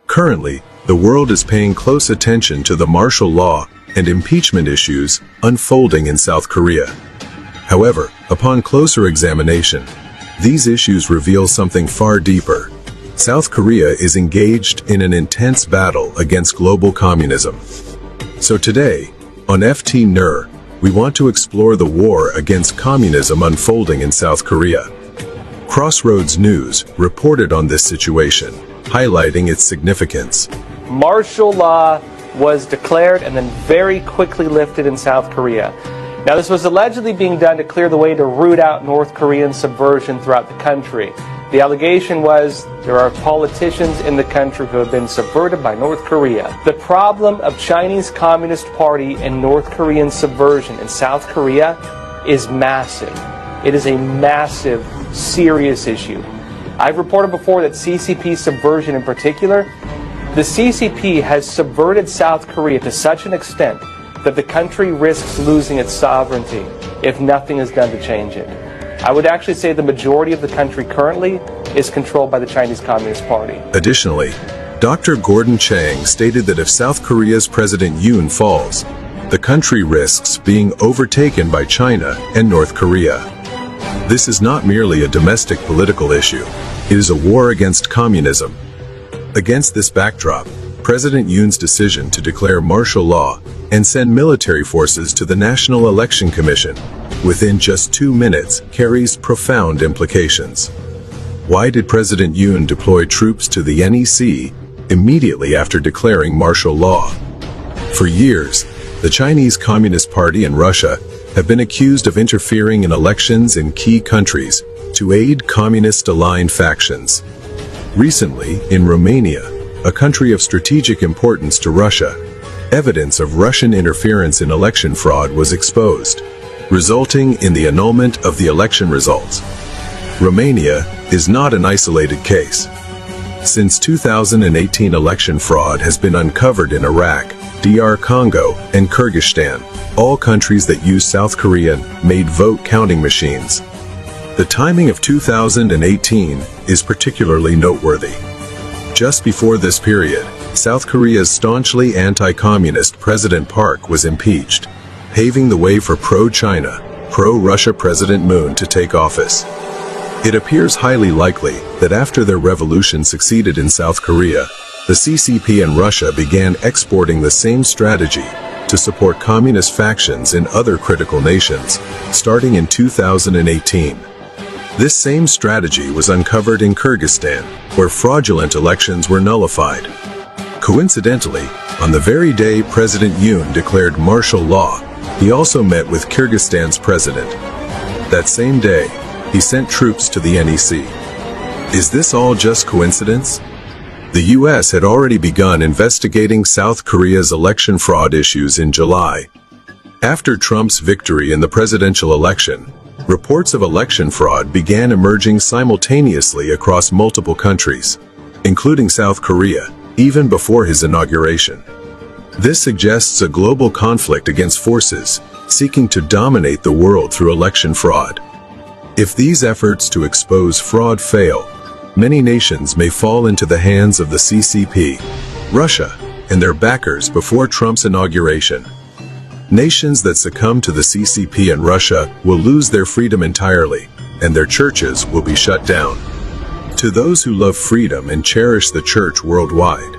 Currently, the world is paying close attention to the martial law and impeachment issues unfolding in South Korea. However, upon closer examination, these issues reveal something far deeper. South Korea is engaged in an intense battle against global communism. So today, on FT NER, we want to explore the war against communism unfolding in South Korea. Crossroads News reported on this situation, highlighting its significance. Martial law was declared and then very quickly lifted in South Korea. Now, this was allegedly being done to clear the way to root out North Korean subversion throughout the country. The allegation was there are politicians in the country who have been subverted by North Korea. The problem of Chinese Communist Party and North Korean subversion in South Korea is massive. It is a massive, serious issue. I've reported before that CCP subversion in particular, the CCP has subverted South Korea to such an extent that the country risks losing its sovereignty if nothing is done to change it. I would actually say the majority of the country currently is controlled by the Chinese Communist Party. Additionally, Dr. Gordon Chang stated that if South Korea's President Yoon falls, the country risks being overtaken by China and North Korea. This is not merely a domestic political issue, it is a war against communism. Against this backdrop, President Yoon's decision to declare martial law and send military forces to the National Election Commission within just 2 minutes carries profound implications. Why did President Yoon deploy troops to the NEC immediately after declaring martial law? For years, the Chinese Communist Party and Russia have been accused of interfering in elections in key countries to aid communist-aligned factions. Recently, in Romania, a country of strategic importance to Russia, evidence of Russian interference in election fraud was exposed, resulting in the annulment of the election results. Romania is not an isolated case. Since 2018, election fraud has been uncovered in Iraq, DR Congo, and Kyrgyzstan, all countries that use South Korean-made vote counting machines. The timing of 2018 is particularly noteworthy. Just before this period, South Korea's staunchly anti-communist President Park was impeached, paving the way for pro-China, pro-Russia President Moon to take office. It appears highly likely that after their revolution succeeded in South Korea, the CCP and Russia began exporting the same strategy to support communist factions in other critical nations, starting in 2018. This same strategy was uncovered in Kyrgyzstan, where fraudulent elections were nullified. Coincidentally, on the very day President Yoon declared martial law, he also met with Kyrgyzstan's president. That same day, he sent troops to the NEC. Is this all just coincidence? The U.S. had already begun investigating South Korea's election fraud issues in July. After Trump's victory in the presidential election, reports of election fraud began emerging simultaneously across multiple countries, including South Korea, even before his inauguration. This suggests a global conflict against forces seeking to dominate the world through election fraud. If these efforts to expose fraud fail, many nations may fall into the hands of the CCP, Russia, and their backers before Trump's inauguration. Nations that succumb to the CCP and Russia will lose their freedom entirely, and their churches will be shut down. To those who love freedom and cherish the church worldwide,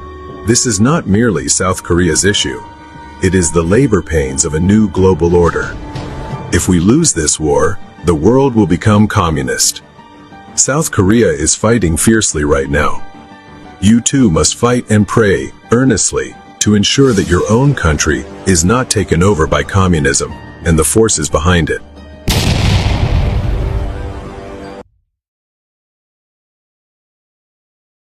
this is not merely South Korea's issue. It is the labor pains of a new global order. If we lose this war, the world will become communist. South Korea is fighting fiercely right now. You too must fight and pray earnestly to ensure that your own country is not taken over by communism and the forces behind it.